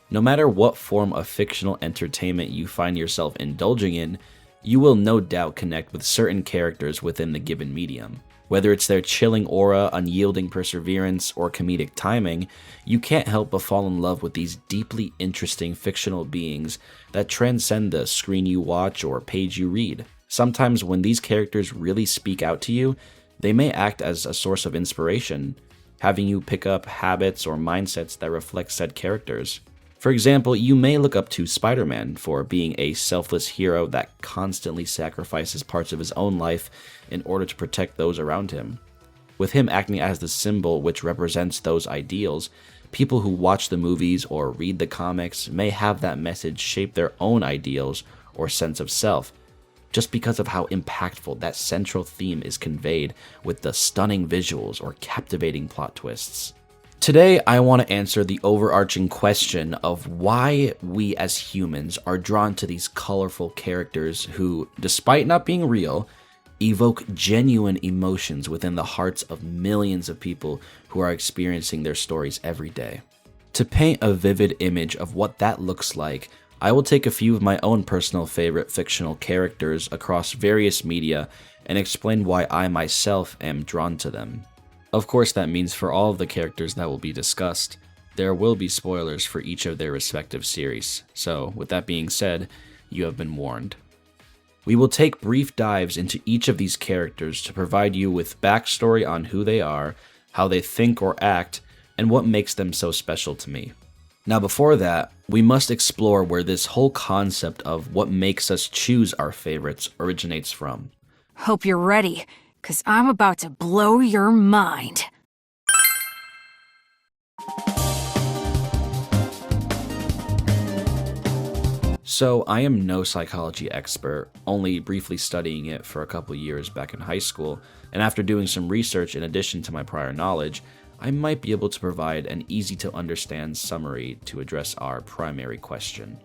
No matter what form of fictional entertainment you find yourself indulging in, you will no doubt connect with certain characters within the given medium. Whether it's their chilling aura, unyielding perseverance, or comedic timing, you can't help but fall in love with these deeply interesting fictional beings that transcend the screen you watch or page you read. Sometimes when these characters really speak out to you, they may act as a source of inspiration, having you pick up habits or mindsets that reflect said characters. For example, you may look up to Spider-Man for being a selfless hero that constantly sacrifices parts of his own life in order to protect those around him. With him acting as the symbol which represents those ideals, people who watch the movies or read the comics may have that message shape their own ideals or sense of self, just because of how impactful that central theme is conveyed with the stunning visuals or captivating plot twists. Today, I want to answer the overarching question of why we as humans are drawn to these colorful characters who, despite not being real, evoke genuine emotions within the hearts of millions of people who are experiencing their stories every day. To paint a vivid image of what that looks like, I will take a few of my own personal favorite fictional characters across various media and explain why I myself am drawn to them. Of course, that means for all of the characters that will be discussed, there will be spoilers for each of their respective series, so with that being said, you have been warned. We will take brief dives into each of these characters to provide you with backstory on who they are, how they think or act, and what makes them so special to me. Now before that, we must explore where this whole concept of what makes us choose our favorites originates from. Hope you're ready, 'cause I'm about to blow your mind. So, I am no psychology expert, only briefly studying it for a couple years back in high school, and after doing some research in addition to my prior knowledge, I might be able to provide an easy to understand summary to address our primary question.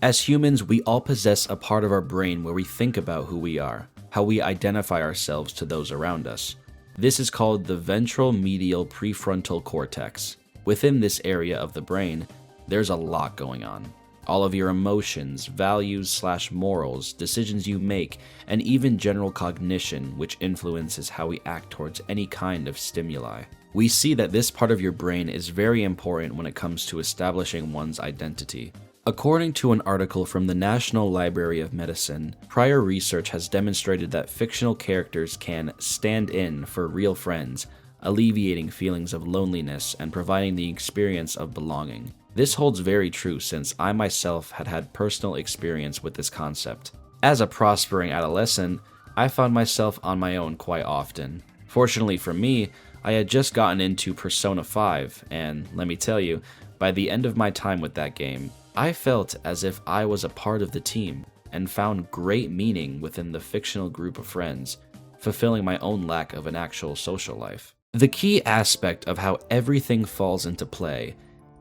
As humans, we all possess a part of our brain where we think about who we are, how we identify ourselves to those around us. This is called the ventral medial prefrontal cortex. Within this area of the brain, there's a lot going on. All of your emotions, values/morals, decisions you make, and even general cognition, which influences how we act towards any kind of stimuli. We see that this part of your brain is very important when it comes to establishing one's identity. According to an article from the National Library of Medicine, prior research has demonstrated that fictional characters can stand in for real friends, alleviating feelings of loneliness and providing the experience of belonging. This holds very true since I myself had had personal experience with this concept. As a prospering adolescent, I found myself on my own quite often. Fortunately for me, I had just gotten into Persona 5, and let me tell you, by the end of my time with that game, I felt as if I was a part of the team, and found great meaning within the fictional group of friends, fulfilling my own lack of an actual social life. The key aspect of how everything falls into play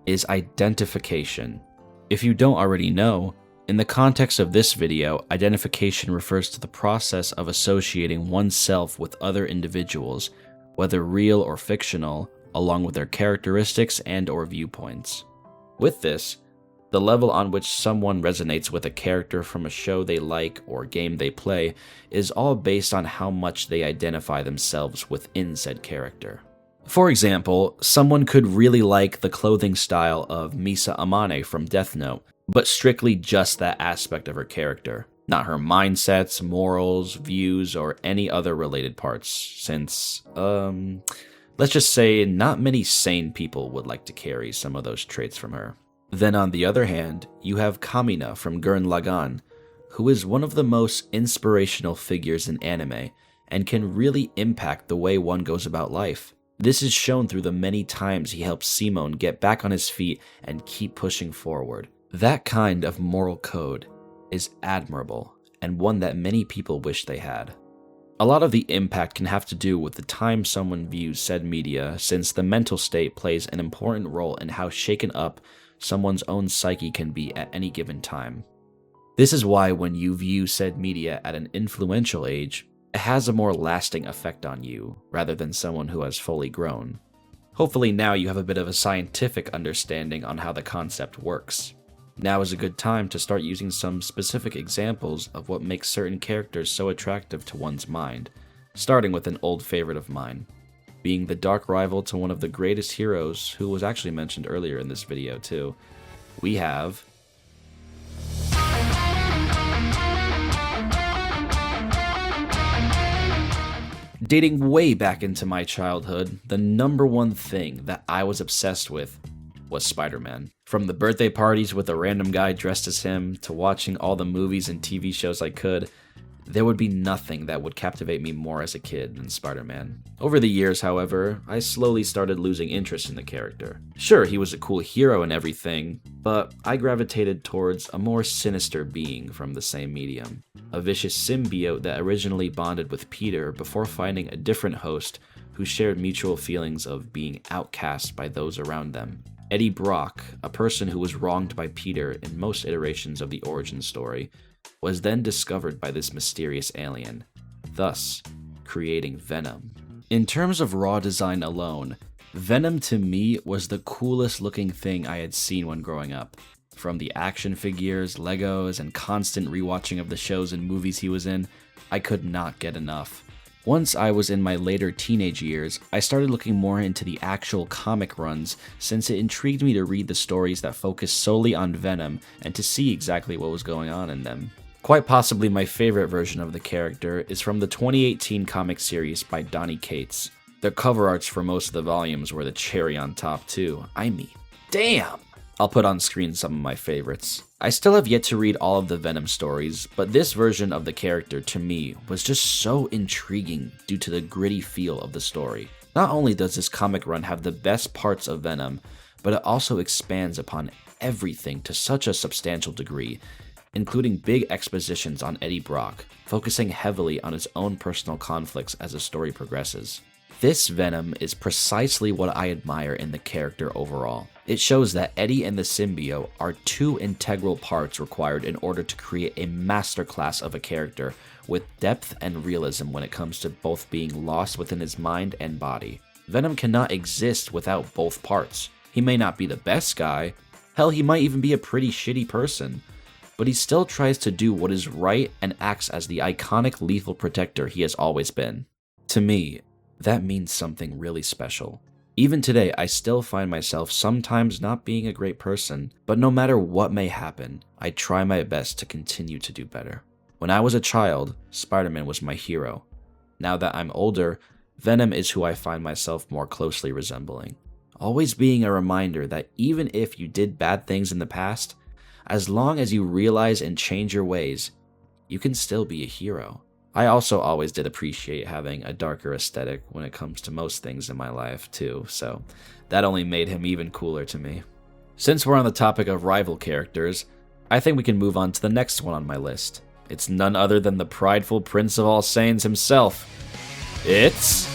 is identification. If you don't already know, in the context of this video, identification refers to the process of associating oneself with other individuals, whether real or fictional, along with their characteristics and/or viewpoints. With this, the level on which someone resonates with a character from a show they like or game they play is all based on how much they identify themselves within said character. For example, someone could really like the clothing style of Misa Amane from Death Note, but strictly just that aspect of her character, not her mindsets, morals, views, or any other related parts, since, let's just say not many sane people would like to carry some of those traits from her. Then on the other hand, you have Kamina from Gurren Lagann, who is one of the most inspirational figures in anime, and can really impact the way one goes about life. This is shown through the many times he helps Simone get back on his feet and keep pushing forward. That kind of moral code is admirable, and one that many people wish they had. A lot of the impact can have to do with the time someone views said media, since the mental state plays an important role in how shaken up someone's own psyche can be at any given time. This is why when you view said media at an influential age, it has a more lasting effect on you, rather than someone who has fully grown. Hopefully now you have a bit of a scientific understanding on how the concept works. Now is a good time to start using some specific examples of what makes certain characters so attractive to one's mind, starting with an old favorite of mine, being the dark rival to one of the greatest heroes who was actually mentioned earlier in this video too. We have dating way back into my childhood, the number one thing that I was obsessed with was Spider-Man. From the birthday parties with a random guy dressed as him, to watching all the movies and TV shows I could, there would be nothing that would captivate me more as a kid than Spider-Man. Over the years, however, I slowly started losing interest in the character. Sure, he was a cool hero and everything, but I gravitated towards a more sinister being from the same medium. A vicious symbiote that originally bonded with Peter before finding a different host who shared mutual feelings of being outcast by those around them. Eddie Brock, a person who was wronged by Peter in most iterations of the origin story, was then discovered by this mysterious alien, thus creating Venom. In terms of raw design alone, Venom to me was the coolest looking thing I had seen when growing up. From the action figures, Legos, and constant rewatching of the shows and movies he was in, I could not get enough. Once I was in my later teenage years, I started looking more into the actual comic runs since it intrigued me to read the stories that focused solely on Venom and to see exactly what was going on in them. Quite possibly my favorite version of the character is from the 2018 comic series by Donny Cates. Their cover arts for most of the volumes were the cherry on top too. I mean, damn! I'll put on screen some of my favorites. I still have yet to read all of the Venom stories, but this version of the character to me was just so intriguing due to the gritty feel of the story. Not only does this comic run have the best parts of Venom, but it also expands upon everything to such a substantial degree, including big expositions on Eddie Brock, focusing heavily on his own personal conflicts as the story progresses. This Venom is precisely what I admire in the character overall. It shows that Eddie and the symbiote are two integral parts required in order to create a masterclass of a character with depth and realism when it comes to both being lost within his mind and body. Venom cannot exist without both parts. He may not be the best guy, hell, he might even be a pretty shitty person, but he still tries to do what is right and acts as the iconic lethal protector he has always been. To me, that means something really special. Even today, I still find myself sometimes not being a great person, but no matter what may happen, I try my best to continue to do better. When I was a child, Spider-Man was my hero. Now that I'm older, Venom is who I find myself more closely resembling. Always being a reminder that even if you did bad things in the past, as long as you realize and change your ways, you can still be a hero. I also always did appreciate having a darker aesthetic when it comes to most things in my life too, so that only made him even cooler to me. Since we're on the topic of rival characters, I think we can move on to the next one on my list. It's none other than the prideful Prince of All Saiyans himself. It's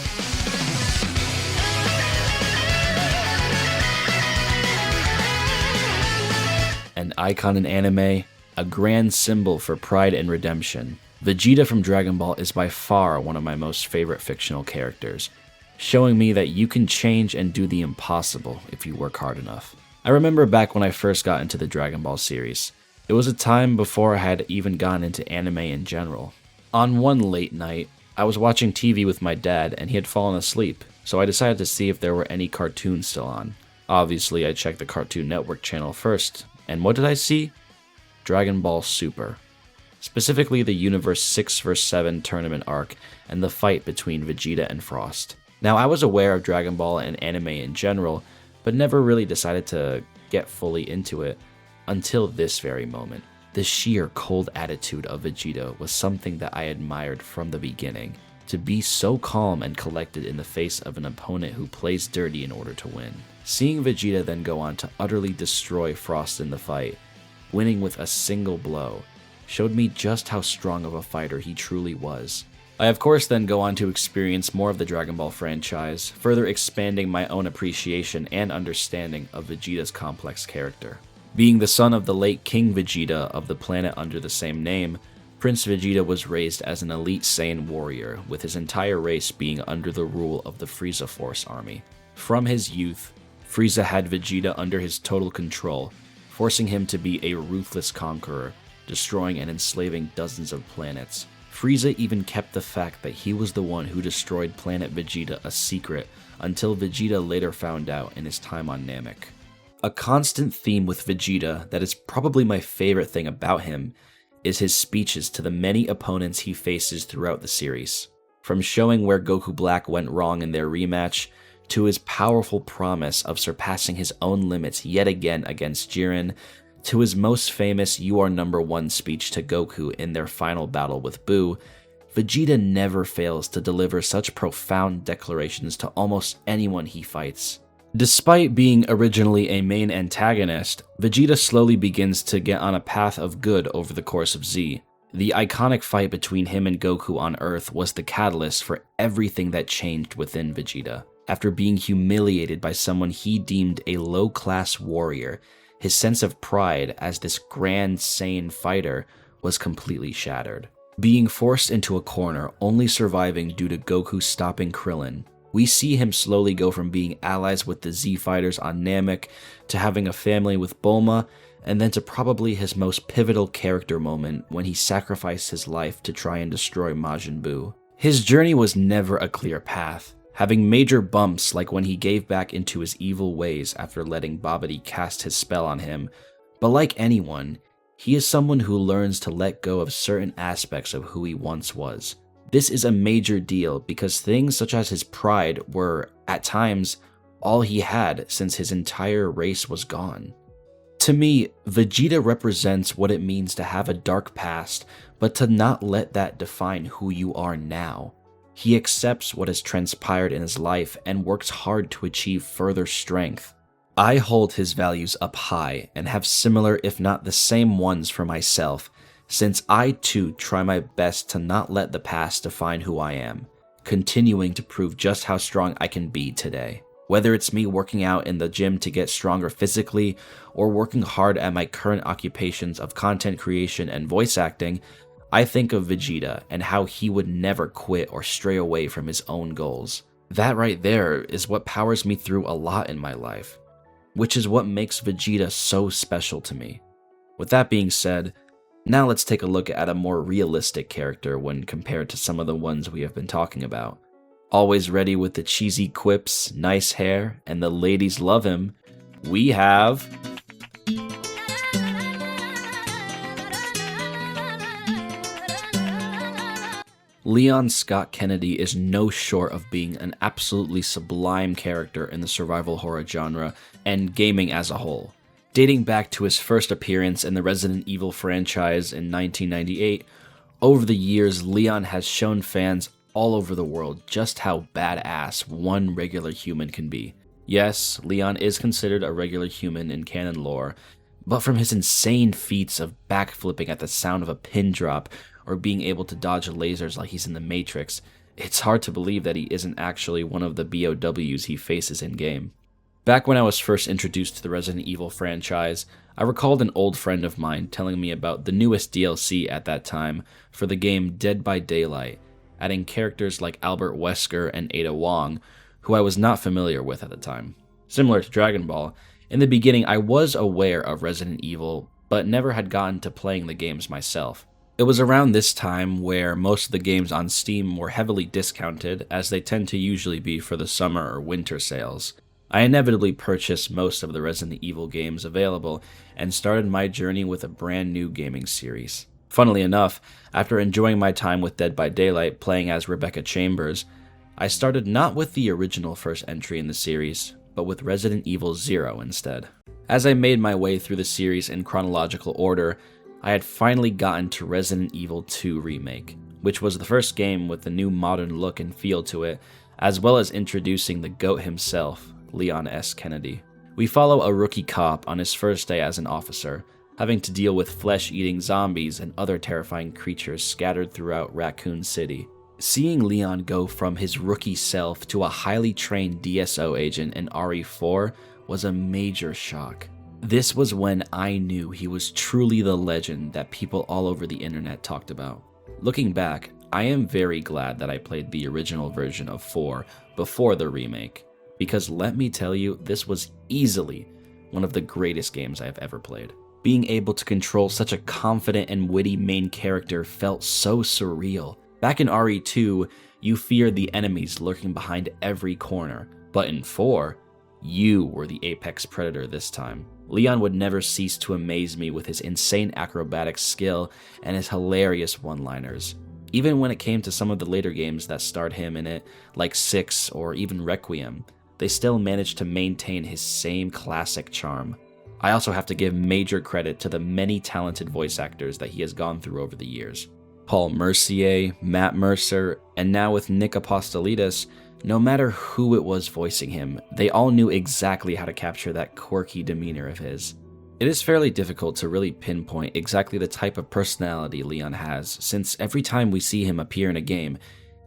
an icon in anime, a grand symbol for pride and redemption. Vegeta from Dragon Ball is by far one of my most favorite fictional characters, showing me that you can change and do the impossible if you work hard enough. I remember back when I first got into the Dragon Ball series. It was a time before I had even gotten into anime in general. On one late night, I was watching TV with my dad and he had fallen asleep, so I decided to see if there were any cartoons still on. Obviously, I checked the Cartoon Network channel first, and what did I see? Dragon Ball Super. Specifically the Universe 6 vs 7 tournament arc and the fight between Vegeta and Frost. Now, I was aware of Dragon Ball and anime in general, but never really decided to get fully into it until this very moment. The sheer cold attitude of Vegeta was something that I admired from the beginning. To be so calm and collected in the face of an opponent who plays dirty in order to win. Seeing Vegeta then go on to utterly destroy Frost in the fight, winning with a single blow, showed me just how strong of a fighter he truly was. I of course then go on to experience more of the Dragon Ball franchise, further expanding my own appreciation and understanding of Vegeta's complex character. Being the son of the late King Vegeta of the planet under the same name, Prince Vegeta was raised as an elite Saiyan warrior, with his entire race being under the rule of the Frieza Force army. From his youth, Frieza had Vegeta under his total control, forcing him to be a ruthless conqueror, destroying and enslaving dozens of planets. Frieza even kept the fact that he was the one who destroyed planet Vegeta a secret until Vegeta later found out in his time on Namek. A constant theme with Vegeta that is probably my favorite thing about him is his speeches to the many opponents he faces throughout the series. From showing where Goku Black went wrong in their rematch, to his powerful promise of surpassing his own limits yet again against Jiren, to his most famous "You are number one" speech to Goku in their final battle with Buu, Vegeta never fails to deliver such profound declarations to almost anyone he fights. Despite being originally a main antagonist, Vegeta slowly begins to get on a path of good over the course of Z. The iconic fight between him and Goku on Earth was the catalyst for everything that changed within Vegeta. After being humiliated by someone he deemed a low-class warrior, his sense of pride as this grand Saiyan fighter was completely shattered. Being forced into a corner, only surviving due to Goku stopping Krillin, we see him slowly go from being allies with the Z fighters on Namek to having a family with Bulma, and then to probably his most pivotal character moment when he sacrificed his life to try and destroy Majin Buu. His journey was never a clear path, having major bumps like when he gave back into his evil ways after letting Babidi cast his spell on him, but like anyone, he is someone who learns to let go of certain aspects of who he once was. This is a major deal because things such as his pride were, at times, all he had since his entire race was gone. To me, Vegeta represents what it means to have a dark past, but to not let that define who you are now. He accepts what has transpired in his life and works hard to achieve further strength. I hold his values up high and have similar if not the same ones for myself, since I too try my best to not let the past define who I am, continuing to prove just how strong I can be today. Whether it's me working out in the gym to get stronger physically, or working hard at my current occupations of content creation and voice acting, I think of Vegeta and how he would never quit or stray away from his own goals. That right there is what powers me through a lot in my life, which is what makes Vegeta so special to me. With that being said, now let's take a look at a more realistic character when compared to some of the ones we have been talking about. Always ready with the cheesy quips, nice hair, and the ladies love him, we have... Leon Scott Kennedy is no short of being an absolutely sublime character in the survival horror genre and gaming as a whole. Dating back to his first appearance in the Resident Evil franchise in 1998, over the years Leon has shown fans all over the world just how badass one regular human can be. Yes, Leon is considered a regular human in canon lore, but from his insane feats of backflipping at the sound of a pin drop or being able to dodge lasers like he's in the Matrix, it's hard to believe that he isn't actually one of the BOWs he faces in-game. Back when I was first introduced to the Resident Evil franchise, I recalled an old friend of mine telling me about the newest DLC at that time for the game Dead by Daylight, adding characters like Albert Wesker and Ada Wong, who I was not familiar with at the time. Similar to Dragon Ball, in the beginning I was aware of Resident Evil, but never had gotten to playing the games myself. It was around this time where most of the games on Steam were heavily discounted, as they tend to usually be for the summer or winter sales. I inevitably purchased most of the Resident Evil games available and started my journey with a brand new gaming series. Funnily enough, after enjoying my time with Dead by Daylight playing as Rebecca Chambers, I started not with the original first entry in the series, but with Resident Evil 0 instead. As I made my way through the series in chronological order, I had finally gotten to Resident Evil 2 Remake, which was the first game with a new modern look and feel to it, as well as introducing the GOAT himself, Leon S. Kennedy. We follow a rookie cop on his first day as an officer, having to deal with flesh-eating zombies and other terrifying creatures scattered throughout Raccoon City. Seeing Leon go from his rookie self to a highly trained DSO agent in RE4 was a major shock. This was when I knew he was truly the legend that people all over the internet talked about. Looking back, I am very glad that I played the original version of 4 before the remake. because let me tell you, this was easily one of the greatest games I have ever played. Being able to control such a confident and witty main character felt so surreal. Back in RE2, you feared the enemies lurking behind every corner, but in 4, you were the apex predator this time. Leon would never cease to amaze me with his insane acrobatic skill and his hilarious one-liners. Even when it came to some of the later games that starred him in it, like 6 or even Requiem, they still managed to maintain his same classic charm. I also have to give major credit to the many talented voice actors that he has gone through over the years. Paul Mercier, Matt Mercer, and now with Nick Apostolides, no matter who it was voicing him, they all knew exactly how to capture that quirky demeanor of his. It is fairly difficult to really pinpoint exactly the type of personality Leon has, since every time we see him appear in a game,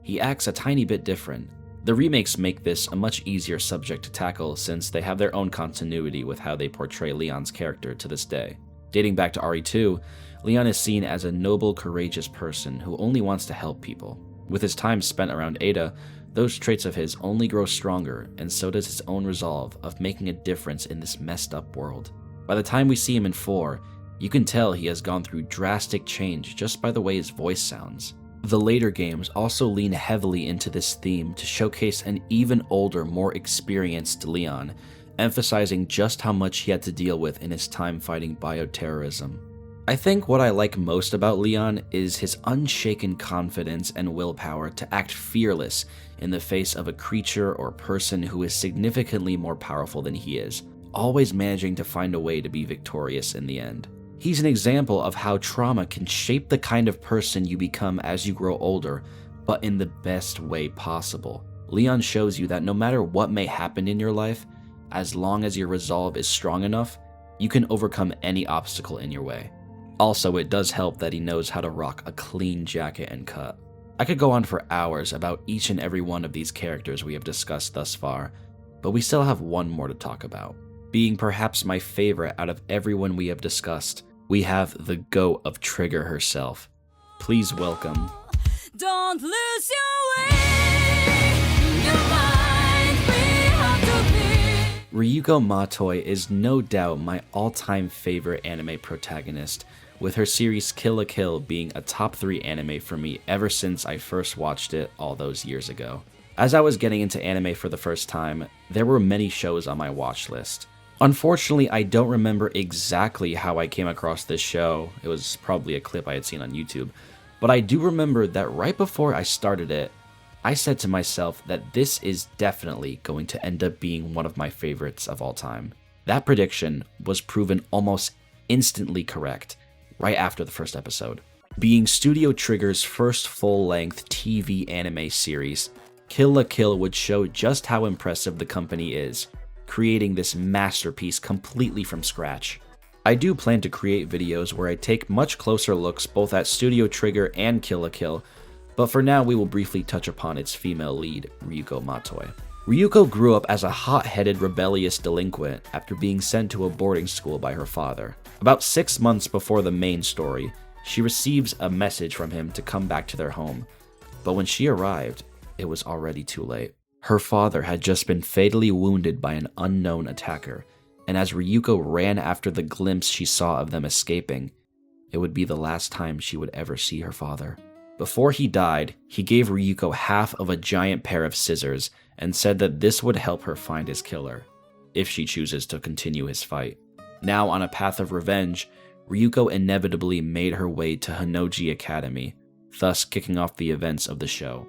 he acts a tiny bit different. The remakes make this a much easier subject to tackle since they have their own continuity with how they portray Leon's character to this day. Dating back to RE2, Leon is seen as a noble, courageous person who only wants to help people. With his time spent around Ada, those traits of his only grow stronger, and so does his own resolve of making a difference in this messed up world. By the time we see him in 4, you can tell he has gone through drastic change just by the way his voice sounds. The later games also lean heavily into this theme to showcase an even older, more experienced Leon, emphasizing just how much he had to deal with in his time fighting bioterrorism. I think what I like most about Leon is his unshaken confidence and willpower to act fearless in the face of a creature or person who is significantly more powerful than he is, always managing to find a way to be victorious in the end. He's an example of how trauma can shape the kind of person you become as you grow older, but in the best way possible. Leon shows you that no matter what may happen in your life, as long as your resolve is strong enough, you can overcome any obstacle in your way. Also, it does help that he knows how to rock a clean jacket and cut. I could go on for hours about each and every one of these characters we have discussed thus far, but we still have one more to talk about. Being perhaps my favorite out of everyone we have discussed, we have the GOAT of Trigger herself. Please welcome... Don't lose your way, your mind, we have to be. Ryuko Matoi is no doubt my all-time favorite anime protagonist, with her series Kill la Kill being a top 3 anime for me ever since I first watched it all those years ago. As I was getting into anime for the first time, there were many shows on my watch list. Unfortunately, I don't remember exactly how I came across this show. It was probably a clip I had seen on YouTube. But I do remember that right before I started it, I said to myself that this is definitely going to end up being one of my favorites of all time. That prediction was proven almost instantly correct right after the first episode. Being Studio Trigger's first full-length TV anime series, Kill la Kill would show just how impressive the company is, creating this masterpiece completely from scratch. I do plan to create videos where I take much closer looks both at Studio Trigger and Kill la Kill, but for now we will briefly touch upon its female lead, Ryuko Matoi. Ryuko grew up as a hot-headed rebellious delinquent after being sent to a boarding school by her father. About 6 months before the main story, she receives a message from him to come back to their home, but when she arrived, it was already too late. Her father had just been fatally wounded by an unknown attacker, and as Ryuko ran after the glimpse she saw of them escaping, it would be the last time she would ever see her father. Before he died, he gave Ryuko half of a giant pair of scissors and said that this would help her find his killer, if she chooses to continue his fight. Now on a path of revenge, Ryuko inevitably made her way to Honnouji Academy, thus kicking off the events of the show.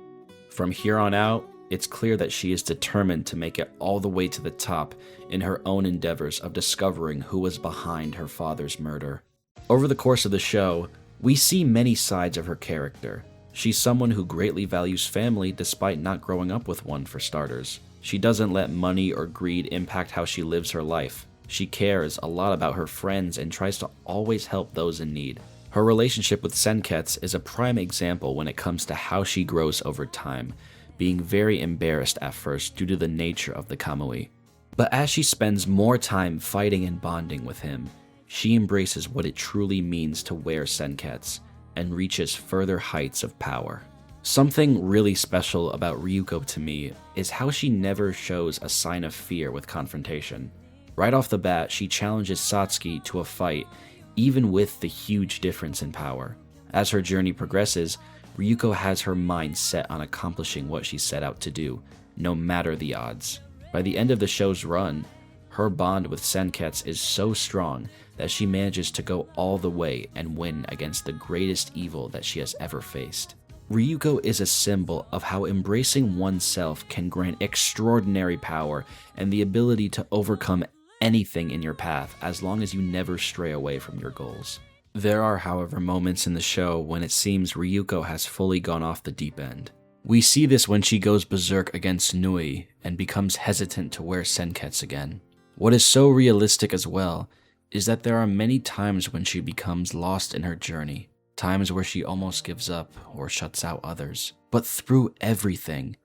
From here on out, it's clear that she is determined to make it all the way to the top in her own endeavors of discovering who was behind her father's murder. Over the course of the show, we see many sides of her character. She's someone who greatly values family despite not growing up with one, for starters. She doesn't let money or greed impact how she lives her life. She cares a lot about her friends and tries to always help those in need. Her relationship with Senketsu is a prime example when it comes to how she grows over time, being very embarrassed at first due to the nature of the Kamui. But as she spends more time fighting and bonding with him, she embraces what it truly means to wear Senketsu and reaches further heights of power. Something really special about Ryuko to me is how she never shows a sign of fear with confrontation. Right off the bat, she challenges Satsuki to a fight, even with the huge difference in power. As her journey progresses, Ryuko has her mind set on accomplishing what she set out to do, no matter the odds. By the end of the show's run, her bond with Senketsu is so strong that she manages to go all the way and win against the greatest evil that she has ever faced. Ryuko is a symbol of how embracing oneself can grant extraordinary power and the ability to overcome anything in your path as long as you never stray away from your goals. There are, however, moments in the show when it seems Ryuko has fully gone off the deep end. We see this when she goes berserk against Nui and becomes hesitant to wear Senketsu again. What is so realistic as well is that there are many times when she becomes lost in her journey, times where she almost gives up or shuts out others. But through everything,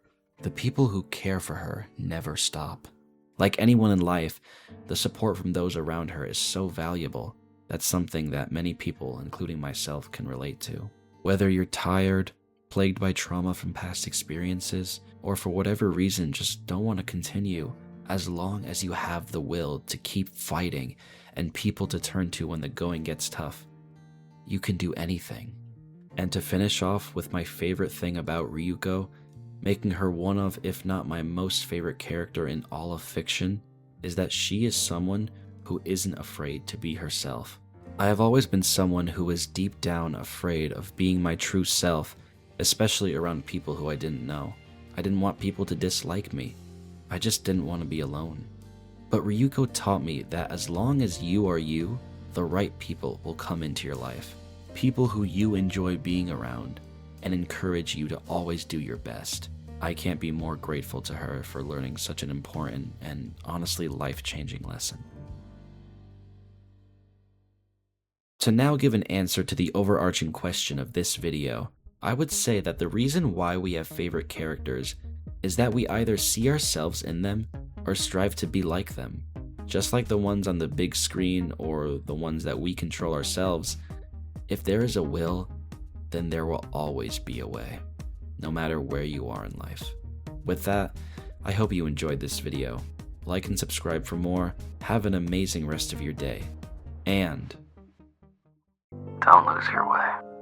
the people who care for her never stop. Like anyone in life, the support from those around her is so valuable. That's something that many people, including myself, can relate to. Whether you're tired, plagued by trauma from past experiences, or for whatever reason just don't want to continue, as long as you have the will to keep fighting and people to turn to when the going gets tough, you can do anything. And to finish off with my favorite thing about Ryuko, making her one of, if not my most favorite character in all of fiction, is that she is someone who isn't afraid to be herself. I have always been someone who was deep down afraid of being my true self, especially around people who I didn't know. I didn't want people to dislike me. I just didn't want to be alone. But Ryuko taught me that as long as you are you, the right people will come into your life. People who you enjoy being around and encourage you to always do your best. I can't be more grateful to her for learning such an important and honestly life-changing lesson. To now give an answer to the overarching question of this video, I would say that the reason why we have favorite characters is that we either see ourselves in them or strive to be like them. Just like the ones on the big screen or the ones that we control ourselves, if there is a will, then there will always be a way, no matter where you are in life. With that, I hope you enjoyed this video. Like and subscribe for more. Have an amazing rest of your day. And don't lose your way.